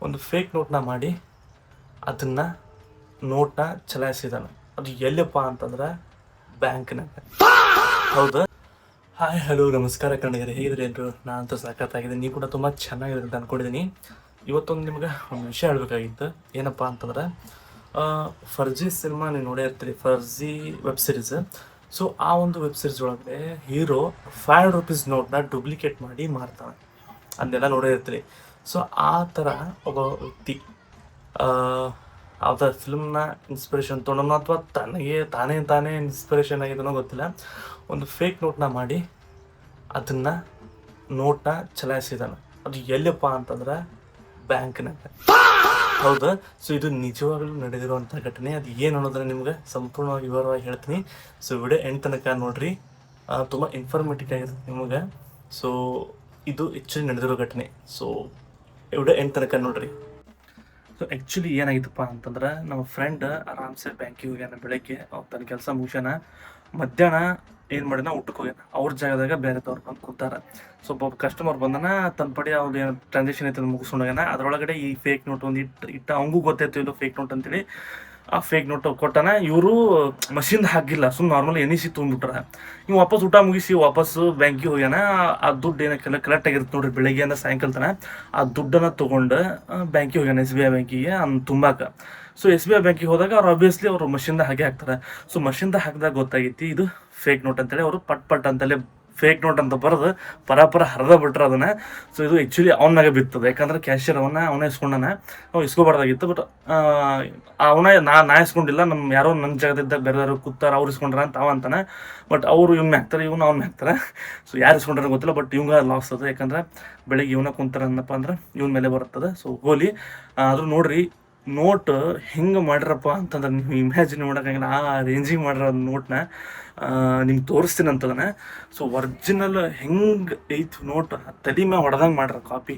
ಒಂದು ಫೇಕ್ ನೋಟ್ನ ಮಾಡಿ ಅದನ್ನು ನೋಟ್ನ ಚಲಾಯಿಸಿದಾನೆ. ಅದು ಎಲ್ಲಪ್ಪ ಅಂತಂದ್ರೆ ಬ್ಯಾಂಕ್ನಾಗ. ಹೌದಾ? ಹಾಯ್ ಹಲೋ ನಮಸ್ಕಾರ ಕನ್ನಡಿಗರೇ, ಹೇಗಿದ್ರೆ ಎಲ್ಲರೂ? ನಾನಂತೂ ಸಾಕತ್ತಾಗಿದೆ, ನೀವು ಕೂಡ ತುಂಬ ಚೆನ್ನಾಗಿದೆ ಅಂತ ಅಂದ್ಕೊಂಡಿದ್ದೀನಿ. ಇವತ್ತೊಂದು ನಿಮ್ಗೆ ಒಂದು ವಿಷಯ ಹೇಳಬೇಕಾಗಿತ್ತು. ಏನಪ್ಪ ಅಂತಂದ್ರೆ ಫರ್ಜಿ ಸಿನಿಮಾ ನೀವು ನೋಡೇ ಇರ್ತೀರಿ, ಫರ್ಜಿ ವೆಬ್ ಸೀರೀಸ್. ಸೊ ಆ ಒಂದು ವೆಬ್ ಸೀರೀಸ್ ಒಳಗಡೆ ಹೀರೋ ₹5 ನೋಟ್ನ ಡೂಪ್ಲಿಕೇಟ್ ಮಾಡಿ ಮಾರ್ತಾನೆ, ಅದನ್ನೆಲ್ಲ ನೋಡೇ ಇರ್ತೀರಿ. ಸೊ ಆ ಥರ ಒಬ್ಬ ವ್ಯಕ್ತಿ ಯಾವುದೋ ಫಿಲ್ಮ್ನ ಇನ್ಸ್ಪಿರೇಷನ್ ತೊಗೊಳೋಣ ಅಥವಾ ತಾನೇ ಇನ್ಸ್ಪಿರೇಷನ್ ಆಗಿದನೋ ಗೊತ್ತಿಲ್ಲ, ಒಂದು ಫೇಕ್ ನೋಟ್ನ ಮಾಡಿ ಅದನ್ನು ನೋಟ್ನ ಚಲಾಯಿಸಿದಾನೆ. ಅದು ಎಲ್ಲಪ್ಪ ಅಂತಂದ್ರೆ ಬ್ಯಾಂಕ್ನಾಗ. ಹೌದಾ? ಸೊ ಇದು ನಿಜವಾಗ್ಲೂ ನಡೆದಿರುವಂಥ ಘಟನೆ. ಅದು ಏನು ಅನ್ನೋದನ್ನ ನಿಮ್ಗೆ ಸಂಪೂರ್ಣವಾಗಿ ವಿವರವಾಗಿ ಹೇಳ್ತೀನಿ. ಸೊ ವಿಡಿಯೋ ಎಂಡ್ ತನಕ ನೋಡ್ರಿ, ತುಂಬ ಇನ್ಫಾರ್ಮೇಟಿವ್ ಆಗಿರುತ್ತೆ ನಿಮಗೆ. ಸೊ ಇದು ಆ್ಯಕ್ಚುಲಿ ನಡೆದಿರೋ ಘಟನೆ. ಸೊ ವಿಡಿಯೋ ಎಂಡ್ ತನಕ ನೋಡ್ರಿ. ಸೊ ಆ್ಯಕ್ಚುಲಿ ಏನಾಗಿತ್ತಪ್ಪ ಅಂತಂದ್ರೆ, ನಮ್ಮ ಫ್ರೆಂಡ್ ಆರಾಮ್ಸೆ ಬ್ಯಾಂಕಿಗೆ ಹೋಗ್ಯಾನ. ಬೆಳಗ್ಗೆ ತನ್ನ ಕೆಲಸ ಮುಗಿಸ್ಯಾನ, ಮಧ್ಯಾಹ್ನ ಏನು ಮಾಡಿನ ಊಟಕ್ಕೆ ಹೋಗ್ಯಾನ. ಅವ್ರ ಜಾಗದಾಗ ಬೇರೆದವ್ರು ಬಂದು ಕೂತಾರ. ಸೊ ಒಬ್ಬ ಕಸ್ಟಮರ್ ಬಂದನ, ತನ್ನ ಪಡಿ ಅವ್ರು ಏನು ಟ್ರಾನ್ಸಾಕ್ಷನ್ ಐತೆ ಮುಗಿಸ್ಕೊಂಡು ಹೋಗ್ಯಾನ. ಅದರೊಳಗಡೆ ಈ ಫೇಕ್ ನೋಟ್ ಒಂದು ಇಟ್ಟು ಅವಂಗೂ ಗೊತ್ತಾಯ್ತು ಇದು ಫೇಕ್ ನೋಟ್ ಅಂತೇಳಿ. ಆ ಫೇಕ್ ನೋಟ್ ಕೊಟ್ಟಾನ. ಇವರು ಮಷಿನ್ ಹಾಕಿಲ್ಲ, ಸುಮ್ಮನೆ ನಾರ್ಮಲ್ ಎನಿಸಿ ತೊಗೊಂಡ್ಬಿಟ್ರ. ಇವು ವಾಪಸ್ ಊಟ ಮುಗಿಸಿ ವಾಪಸ್ಸು ಬ್ಯಾಂಕಿಗೆ ಹೋಗ್ಯಾನ. ಆ ದುಡ್ಡು ಏನಕ್ಕೆಲ್ಲ ಕಲೆಕ್ಟ್ ಆಗಿರುತ್ತೆ ನೋಡ್ರಿ, ಬೆಳಗ್ಗೆಯಿಂದ ಸಾಯಂಕಾಲ ತನ ಆ ದುಡ್ಡನ್ನು ತೊಗೊಂಡು ಬ್ಯಾಂಕಿಗೆ ಹೋಗ್ಯಾನ, SBI ಬ್ಯಾಂಕಿಗೆ ತುಂಬಾಕ. ಸೊ SBI ಬ್ಯಾಂಕಿಗೆ ಹೋದಾಗ ಅವ್ರು ಆಬ್ವಿಯಸ್ಲಿ ಅವರು ಮಷಿನ್ದಾಗ ಹಾಗೆ ಹಾಕ್ತಾರೆ. ಸೊ ಮಷಿನ್ದಾಗ ಹಾಕಿದಾಗ ಗೊತ್ತಾಗೈತಿ ಇದು ಫೇಕ್ ನೋಟ್ ಅಂತೇಳಿ. ಅವರು ಪಟ್ ಅಂತಲೇ ಫೇಕ್ ನೋಟ್ ಅಂತ ಬರೆದು ಪರಾಪರ ಹರಿದ ಬಿಟ್ರೆ ಅದನ್ನು. ಸೊ ಇದು ಆ್ಯಕ್ಚುಲಿ ಅವನಾಗ ಬಿತ್ತದ, ಯಾಕಂದ್ರೆ ಕ್ಯಾಶಿಯರ್ ಅವನ ಇಸ್ಕೊಂಡಾನ. ಅವ್ನು ಇಸ್ಕೋಬಾರ್ದಾಗಿತ್ತು, ಬಟ್ ನಾ ಇಸ್ಕೊಂಡಿಲ್ಲ, ನಮ್ಮ ಯಾರೋ ನನ್ನ ಜಾಗದಿಂದ ಬೇರೆಯವರು ಕೂತಾರ, ಅವ್ರು ಇಸ್ಕೊಂಡ್ರ ಅಂತ ಅಂತಾನೆ. ಬಟ್ ಅವರು ಇವ್ನ ಹಾಕ್ತಾರೆ, ಅವ್ನು ಹಾಕ್ತಾರೆ. ಸೊ ಯಾರು ಇಸ್ಕೊಂಡ್ರೆ ಗೊತ್ತಿಲ್ಲ, ಬಟ್ ಇವಂಗ ಲಾಸ್ ಅದು. ಯಾಕಂದ್ರೆ ಬೆಳಿಗ್ಗೆ ಇವನ ಕುಂತಾರ ಅನ್ನಪ್ಪ ಅಂದ್ರೆ ಇವನ ಮೇಲೆ ಬರ್ತದೆ. ಸೊ ಹೋಲಿ ಆದ್ರೂ ನೋಡ್ರಿ, ನೋಟ್ ಹೆಂಗೆ ಮಾಡಿರಪ್ಪ ಅಂತಂದ್ರೆ ನೀವು ಇಮ್ಯಾಜಿನ್ ಮಾಡೋಕ್ಕಾಗಿಲ್ಲ. ಆ ರೇಂಜಿಗೆ ಮಾಡಿರೋ ನೋಟ್ನ ನಿಮ್ಗೆ ತೋರಿಸ್ತೀನಿ ಅಂತದನ್ನ. ಸೊ ಒರಿಜಿನಲ್ ಹೆಂಗೆ ಐತು ನೋಟ್, ತಲೆ ಮ್ಯಾಗ ಹೊಡೆದಂಗೆ ಮಾಡ್ರ ಕಾಪಿ.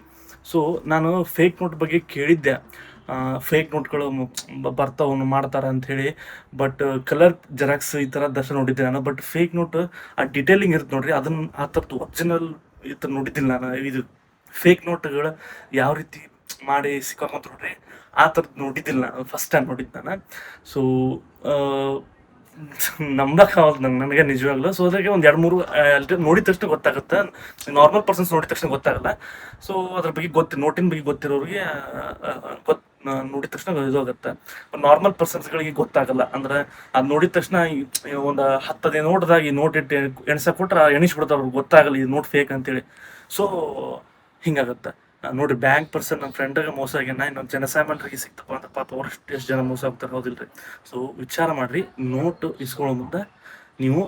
ಸೊ ನಾನು ಫೇಕ್ ನೋಟ್ ಬಗ್ಗೆ ಕೇಳಿದ್ದೆ, ಫೇಕ್ ನೋಟ್ಗಳು ಬರ್ತಾವನು ಮಾಡ್ತಾರೆ ಅಂಥೇಳಿ. ಬಟ್ ಕಲರ್ ಜೆರಾಕ್ಸ್ ಈ ಥರ ದರ್ಶನ ನೋಡಿದ್ದೆ ನಾನು. ಬಟ್ ಫೇಕ್ ನೋಟ್ ಆ ಡಿಟೇಲಿಂಗ್ ಇರುತ್ತೆ ನೋಡ್ರಿ, ಅದನ್ನು ಆ ಥರದ್ದು ಒರಿಜಿನಲ್ ಈ ಥರ ನೋಡಿದ್ದಿಲ್ಲ ನಾನು. ಇದು ಫೇಕ್ ನೋಟ್ಗಳು ಯಾವ ರೀತಿ ಮಾಡಿ ಸಿಕ್ಕಾಕೊಂತ ನೋಡ್ರಿ, ಆ ಥರದ್ದು ನೋಡಿದ್ದಿಲ್ಲ ನಾನು, ಫಸ್ಟ್ ಟೈಮ್ ನೋಡಿದ್ದು ನಾನು. ಸೊ ನಂಬಕ್ಕಾಗಲ್ಲ ನನಗೆ ನಿಜವಾಗ್ಲೂ. ಸೊ ಅದ್ರಾಗೆ ಒಂದು 2-3 ನೋಡಿದ ತಕ್ಷಣ ಗೊತ್ತಾಗುತ್ತೆ. ನಾರ್ಮಲ್ ಪರ್ಸನ್ಸ್ ನೋಡಿದ ತಕ್ಷಣ ಗೊತ್ತಾಗಲ್ಲ. ಸೊ ಅದ್ರ ಬಗ್ಗೆ ನೋಟಿನ ಬಗ್ಗೆ ಗೊತ್ತಿರೋರಿಗೆ ನೋಡಿದ ತಕ್ಷಣ ಇದಾಗುತ್ತೆ. ನಾರ್ಮಲ್ ಪರ್ಸನ್ಸ್ಗಳಿಗೆ ಗೊತ್ತಾಗಲ್ಲ. ಅಂದ್ರೆ ಅದು ನೋಡಿದ ತಕ್ಷಣ ಒಂದು 10 ನೋಟ್ದಾಗ ಈ ನೋಟ್ ಇಟ್ಟು ಎಣ್ಸಕ್ಕೆ ಕೊಟ್ರೆ ಎಣಿಸ್ಬಿಡ್ತಾರೆ, ಅವ್ರಿಗೆ ಗೊತ್ತಾಗಲ್ಲ ಈ ನೋಟ್ ಫೇಕ್ ಅಂತೇಳಿ. ಸೊ ಹಿಂಗಾಗುತ್ತೆ ನೋಡಿರಿ. ಬ್ಯಾಂಕ್ ಪರ್ಸನ್ ನಮ್ಮ ಫ್ರೆಂಡ್ಗೆ ಮೋಸ ಆಗ್ಯಾನ, ಇನ್ನೊಂದು ಜನಸಾಮಾನ್ಯರಿಗೆ ಸಿಕ್ತಪ್ಪ ಅಂತ ಪಾಪ ಅವ್ರು ಎಷ್ಟು ಜನ ಮೋಸ ಆಗ್ತಾರೆ, ಹೌದಿಲ್ರಿ? ಸೊ ವಿಚಾರ ಮಾಡಿರಿ, ನೋಟ್ ಇಸ್ಕೊಳ್ಳೋ ಮುಂದೆ ನೀವು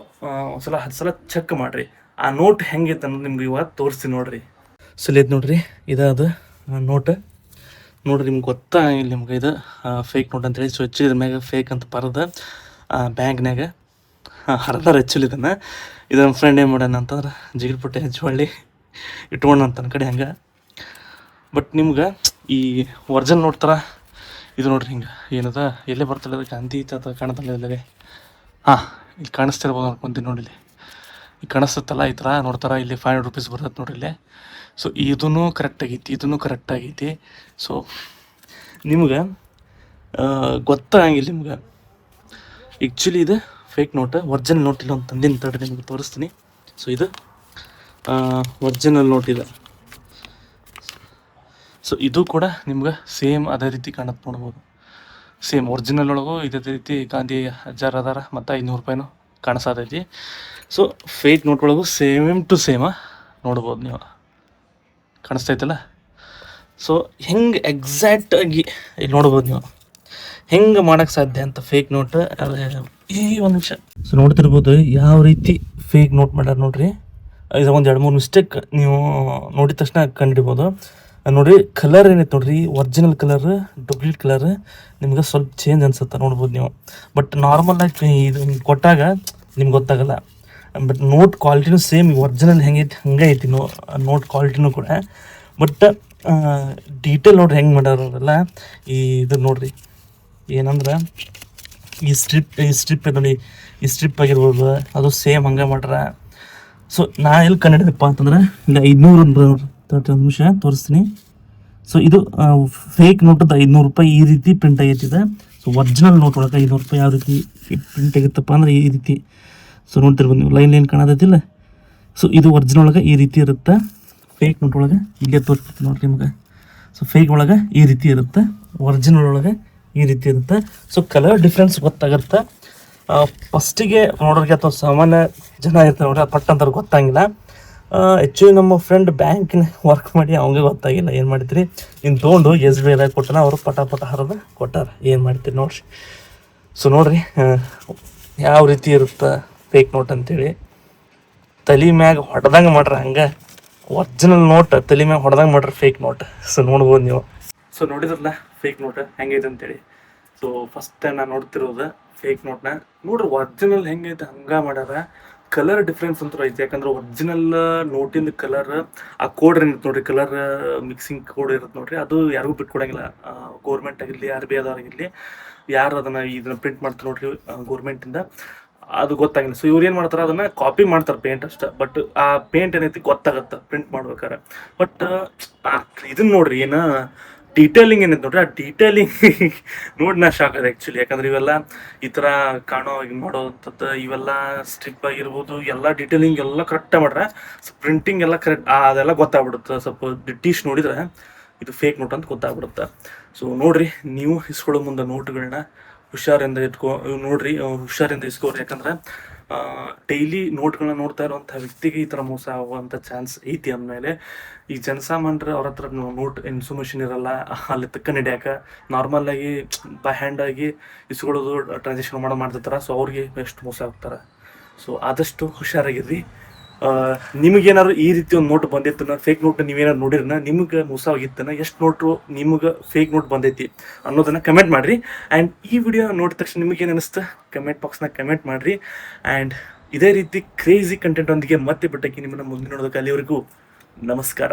ಒಂದ್ಸಲ 10 ಸಲ ಚೆಕ್ ಮಾಡಿರಿ ಆ ನೋಟ್ ಹೆಂಗೈತೆ ಅನ್ನೋದು ನಿಮ್ಗೆ ಇವಾಗ ತೋರಿಸ್ತೀನಿ ನೋಡ್ರಿ. ಸೊ ಇದು ನೋಡ್ರಿ, ಇದಾದ ನೋಟ್ ನೋಡ್ರಿ, ನಿಮ್ಗೆ ಗೊತ್ತಾಗಿಲ್ಲ ನಿಮ್ಗೆ ಇದು ಫೇಕ್ ನೋಟ್ ಅಂತೇಳಿ. ಸೊ ಇದ್ರ ಮ್ಯಾಗ ಫೇಕ್ ಅಂತ ಬರೋದು ಬ್ಯಾಂಕ್ನಾಗ ಹರಿದಾರ ಹೆಚ್ಚಲಿ ಇದನ್ನು. ಇದು ನಮ್ಮ ಫ್ರೆಂಡ್ ಏನು ಮಾಡ್ಯಾನ ಅಂತಂದ್ರೆ ಜಿಗಿಲ್ಪುಟ್ಟೆ ಹಚ್ಚಿ ಇಟ್ಕೊಂಡು ಅಂತ ನನ್ನ ಕಡೆ ಹಂಗೆ. ಬಟ್ ನಿಮ್ಗೆ ಈ ಒರಿಜಿನಲ್ ನೋಡ್ತಾರ ಇದು ನೋಡ್ರಿ, ಹಿಂಗೆ ಏನದ ಎಲ್ಲೇ ಬರ್ತಲ್ಲ ಗಾಂಧಿ ಚತ ಕಾಣತಲ್ಲ ಇಲ್ಲದೆ. ಇಲ್ಲಿ ಕಾಣಿಸ್ತಿರ್ಬೋದು ಅನ್ಕೊಂತೀನಿ ನೋಡಿ, ಇಲ್ಲಿ ಈಗ ಕಾಣಿಸ್ತತ್ತಲ್ಲ ಈ ಥರ ನೋಡ್ತಾರ. ಇಲ್ಲಿ ₹500 ಬರ್ತದೆ ನೋಡ್ರಿ ಇಲ್ಲಿ. ಸೊ ಇದೂ ಕರೆಕ್ಟ್ ಆಗೈತಿ. ಸೊ ನಿಮ್ಗೆ ಗೊತ್ತಾಗಂಗಿಲ್ಲ ನಿಮ್ಗೆ ಆ್ಯಕ್ಚುಲಿ ಇದು ಫೇಕ್ ನೋಟ್, ಒರಿಜಿನಲ್ ನೋಟ್ ಇಲ್ಲ ಅಂತ ತಂದಿನ ತಡ್ರಿ ನಿಮ್ಗೆ ತೋರಿಸ್ತೀನಿ. ಸೊ ಇದು ಒರಿಜಿನಲ್ ನೋಟ್ ಇದೆ. ಸೊ ಇದು ಕೂಡ ನಿಮ್ಗೆ ಸೇಮ್ ಅದೇ ರೀತಿ ಕಾಣುತ್ತೆ ನೋಡ್ಬೋದು. ಸೇಮ್ ಒರಿಜಿನಲ್ ಒಳಗೂ ಇದೇ ರೀತಿ ಗಾಂಧಿ ಅಜ್ಜಾರ್ ಅದಾರ ಮತ್ತು ₹500 ಕಾಣಿಸತೈತಿ. ಸೊ ಫೇಕ್ ನೋಟ್ ಒಳಗೂ ಸೇಮ್ ಟು ಸೇಮ ನೋಡ್ಬೋದು, ನೀವು ಕಾಣಿಸ್ತೈತಲ್ಲ. ಸೊ ಹೆಂಗೆ ಎಕ್ಸಾಕ್ಟಾಗಿ ಇಲ್ಲಿ ನೋಡ್ಬೋದು ನೀವು ಹೆಂಗೆ ಮಾಡೋಕ್ಕೆ ಸಾಧ್ಯ ಅಂತ ಫೇಕ್ ನೋಟ್. ಈ ಒಂದು ನಿಮಿಷ ಸೊ ನೋಡ್ತಿರ್ಬೋದು ಯಾವ ರೀತಿ ಫೇಕ್ ನೋಟ್ ಮಾಡ್ಯಾರ ನೋಡ್ರಿ. ಇದು ಒಂದು 2-3 ಮಿಸ್ಟೇಕ್ ನೀವು ನೋಡಿದ ತಕ್ಷಣ ಕಂಡುಹಿಡ್ಬೋದು. ನೋಡಿರಿ, ಕಲರ್ ಏನೈತೆ ನೋಡ್ರಿ, ಒರಿಜಿನಲ್ ಕಲರ್ ಡೂಪ್ಲಿಕೇಟ್ ಕಲರ್ ನಿಮ್ಗೆ ಸ್ವಲ್ಪ ಚೇಂಜ್ ಅನ್ಸುತ್ತೆ ನೋಡ್ಬೋದು ನೀವು. ಬಟ್ ನಾರ್ಮಲಾಗಿ ಇದು ಕೊಟ್ಟಾಗ ನಿಮ್ಗೆ ಗೊತ್ತಾಗಲ್ಲ. ಬಟ್ ನೋಟ್ ಕ್ವಾಲಿಟಿನೂ ಸೇಮ್ ಒರಿಜಿನಲ್ ಹೆಂಗೈತಿ ಹಂಗೆ ಐತಿ ನೋಟ್ ಕ್ವಾಲಿಟಿನೂ ಕೂಡ. ಬಟ್ ಡೀಟೇಲ್ ನೋಡ್ರಿ ಹೆಂಗೆ ಮಾಡ್ಯಾರಲ್ಲ. ಇದು ನೋಡ್ರಿ ಏನಂದ್ರೆ ಈ ಸ್ಟ್ರಿಪ್ ನೋಡಿ, ಈ ಸ್ಟ್ರಿಪ್ ಆಗಿರ್ಬೋದು ಅದು ಸೇಮ್ ಹಂಗೆ ಮಾಡ್ಯಾರ. ಸೊ ನಾ ಎಲ್ಲಿ ಕಂಡಿಡಿದಪ್ಪ ಅಂತಂದ್ರೆ ಈಗ 500 ಒಂದು ನಿಮಿಷ ತೋರಿಸ್ತೀನಿ. ಸೊ ಇದು ಫೇಕ್ ನೋಟದ್ದು 500 ರೂಪಾಯಿ ಈ ರೀತಿ ಪ್ರಿಂಟ್ ಆಗೈತಿದೆ. ಸೊ ಒರಿಜಿನಲ್ ನೋಟ್ ಒಳಗೆ 500 ರೂಪಾಯಿ ಯಾವ ರೀತಿ ಪ್ರಿಂಟ್ ಆಗಿತ್ತಪ್ಪ ಅಂದ್ರೆ ಈ ರೀತಿ. ಸೊ ನೋಡ್ತಿರ್ಬೋದು ನೀವು ಲೈನ್ ಕಾಣತೈತಿಲ್ಲ. ಸೊ ಇದು ಒರಿಜಿನಲ್ ಒಳಗೆ ಈ ರೀತಿ ಇರುತ್ತೆ. ಫೇಕ್ ನೋಟ್ ಒಳಗೆ ಇಲ್ಲೇ ತೋರಿಸ್ತೀನಿ ನೋಡಿರಿ ನಿಮ್ಗೆ. ಸೊ ಫೇಕ್ ಒಳಗೆ ಈ ರೀತಿ ಇರುತ್ತೆ, ಒರಿಜಿನಲ್ ಒಳಗೆ ಈ ರೀತಿ ಇರುತ್ತೆ. ಸೊ ಕಲರ್ ಡಿಫ್ರೆನ್ಸ್ ಗೊತ್ತಾಗುತ್ತೆ. ಫಸ್ಟಿಗೆ ನೋಡೋರಿಗೆ ಅಥವಾ ಸಾಮಾನ್ಯ ಜನ ಇರ್ತಾರೆ ನೋಡ್ರಿ, ಪಟ್ ಅಂತಾರೆ ಗೊತ್ತಾಗಿಲ್ಲ. ಆ್ಯಕ್ಚುಲಿ ನಮ್ಮ ಫ್ರೆಂಡ್ ಬ್ಯಾಂಕಿನ ವರ್ಕ್ ಮಾಡಿ ಅವಂಗೆ ಗೊತ್ತಾಗಿಲ್ಲ. ಏನು ಮಾಡ್ತೀರಿ, ಇನ್ನು ತೊಗೊಂಡು SBI ಕೊಟ್ಟನ ಅವರು ಪಟ ಹರಿದು ಕೊಟ್ಟಾರ. ಏನು ಮಾಡ್ತೀರಿ ನೋಡ್ರಿ. ಸೊ ನೋಡ್ರಿ ಯಾವ ರೀತಿ ಇರುತ್ತೆ ಫೇಕ್ ನೋಟ್ ಅಂತೇಳಿ. ತಲೆ ಮ್ಯಾಗ ಹೊಡೆದಂಗೆ ಮಾಡ್ರಿ, ಹಂಗೆ ಒರಿಜಿನಲ್ ನೋಟ್ ತಲೆ ಮ್ಯಾಗ ಹೊಡೆದಂಗೆ ಮಾಡ್ರಿ ಫೇಕ್ ನೋಟ್. ಸೊ ನೋಡ್ಬೋದು ನೀವು. ಸೊ ನೋಡಿದ್ರಲ್ಲ ಫೇಕ್ ನೋಟ್ ಹೆಂಗೈತೆ ಅಂತೇಳಿ. ಸೊ ಫಸ್ಟ್ ಟೈಮ್ ನಾನು ನೋಡ್ತಿರೋದು ಫೇಕ್ ನೋಟ್ನ. ನೋಡ್ರಿ ಒರಿಜಿನಲ್ ಹೆಂಗೈತೆ ಹಂಗೆ ಮಾಡ್ಯಾರ. ಕಲರ್ ಡಿಫ್ರೆನ್ಸ್ ಅಂತೂ ಐತೆ, ಯಾಕಂದ್ರೆ ಒರಿಜಿನಲ್ ನೋಟಿಂದ ಕಲರ್ ಆ ಕೋಡ್ ಏನಿರುತ್ತೆ ನೋಡ್ರಿ, ಕಲರ್ ಮಿಕ್ಸಿಂಗ್ ಕೋಡ್ ಇರುತ್ತೆ ನೋಡ್ರಿ, ಅದು ಯಾರಿಗೂ ಬಿಟ್ಕೊಡಂಗಿಲ್ಲ. ಗೌರ್ಮೆಂಟ್ ಆಗಿರಲಿ RBI ಆಗಿರಲಿ, ಯಾರು ಇದನ್ನ ಪ್ರಿಂಟ್ ಮಾಡ್ತಾರೆ ನೋಡ್ರಿ ಗೌರ್ಮೆಂಟಿಂದ, ಅದು ಗೊತ್ತಾಗಿಲ್ಲ. ಸೊ ಇವ್ರು ಏನು ಮಾಡ್ತಾರೆ, ಅದನ್ನ ಕಾಪಿ ಮಾಡ್ತಾರೆ ಪೇಂಟ್ ಅಷ್ಟೇ. ಬಟ್ ಆ ಪೇಂಟ್ ಏನೈತಿ ಗೊತ್ತಾಗತ್ತೆ ಪ್ರಿಂಟ್ ಮಾಡ್ಬೇಕಾರೆ. ಬಟ್ ಇದನ್ನ ನೋಡ್ರಿ, ಏನು ಡೀಟೇಲಿಂಗ್ ಏನೈತೆ ನೋಡ್ರಿ, ಆ ಡೀಟೇಲಿಂಗ್ ನೋಡಿ ನಾ ಶಾಕ್ ಆಗಿದೆ ಆ್ಯಕ್ಚುಲಿ. ಯಾಕಂದ್ರೆ ಇವೆಲ್ಲ ಈ ಥರ ಕಾಣೋ ಮಾಡೋವಂಥದ್ದು, ಇವೆಲ್ಲ ಸ್ಟ್ರಿಪ್ ಆಗಿರ್ಬೋದು, ಎಲ್ಲ ಡೀಟೇಲಿಂಗ್ ಎಲ್ಲ ಕರೆಕ್ಟಾಗಿ ಮಾಡ್ರೆ. ಸೊ ಪ್ರಿಂಟಿಂಗ್ ಎಲ್ಲ ಕರೆಕ್ಟ್ ಅದೆಲ್ಲ ಗೊತ್ತಾಗ್ಬಿಡುತ್ತೆ. ಸ್ವಲ್ಪ ಡಿಟೀಶ್ ನೋಡಿದ್ರೆ ಇದು ಫೇಕ್ ನೋಟ್ ಅಂತ ಗೊತ್ತಾಗ್ಬಿಡುತ್ತೆ. ಸೊ ನೋಡ್ರಿ, ನೀವು ಇಸ್ಕೊಳ್ಳೋ ಮುಂದೆ ನೋಟ್ಗಳನ್ನ ಹುಷಾರಿಂದ ನೋಡ್ರಿ, ಹುಷಾರಿಂದ ಇಸ್ಕೋರಿ. ಯಾಕಂದ್ರೆ ಡೈಲಿ ನೋಟ್ಗಳನ್ನ ನೋಡ್ತಾ ಇರುವಂಥ ವ್ಯಕ್ತಿಗೆ ಈ ಥರ ಮೋಸ ಆಗುವಂಥ ಚಾನ್ಸ್ ಐತಿ. ಅಂದಮೇಲೆ ಈ ಜನಸಾಮಾನ್ಯರು ಅವ್ರ ಹತ್ರ ನೋಟ್ ಇನ್ಫಾರ್ಮೇಷನ್ ಇರಲ್ಲ, ಅಲ್ಲಿ ತಕ್ಕ ನಡೆಯಾಕ ನಾರ್ಮಲಾಗಿ ಬೈ ಹ್ಯಾಂಡಾಗಿ ಇಸ್ಕೊಳ್ಳೋದು ಟ್ರಾನ್ಸಾಕ್ಷನ್ ಮಾಡ್ತಿರ್ತಾರೆ. ಸೊ ಅವ್ರಿಗೆ ಎಷ್ಟು ಮೋಸ ಆಗ್ತಾರೆ. ಸೊ ಆದಷ್ಟು ಹುಷಾರಾಗಿರ್ರಿ. ನಿಮಗೇನಾದ್ರು ಈ ರೀತಿ ಒಂದು ನೋಟ್ ಬಂದಿತ್ತನ, ಫೇಕ್ ನೋಟ್ ನೀವೇನಾದ್ರು ನೋಡಿರನ, ನಿಮ್ಗೆ ಮೋಸ ಆಗಿತ್ತನ, ಎಷ್ಟು ನೋಟು ನಿಮ್ಗೆ ಫೇಕ್ ನೋಟ್ ಬಂದೈತಿ ಅನ್ನೋದನ್ನ ಕಮೆಂಟ್ ಮಾಡಿರಿ. ಆ್ಯಂಡ್ ಈ ವಿಡಿಯೋ ನೋಡಿದ ತಕ್ಷಣ ನಿಮಗೇನು ಅನಿಸ್ತು ಕಮೆಂಟ್ ಬಾಕ್ಸ್ನಾಗ ಕಮೆಂಟ್ ಮಾಡಿರಿ. ಆ್ಯಂಡ್ ಇದೇ ರೀತಿ ಕ್ರೇಜಿ ಕಂಟೆಂಟ್ ಒಂದಿಗೆ ಮತ್ತೆ ಬಿಟ್ಟಕ್ಕೆ ನಿಮ್ಮನ್ನ ಮುಂದೆ ನೋಡೋದಕ್ಕೆ. ಅಲ್ಲಿವರೆಗೂ ನಮಸ್ಕಾರ.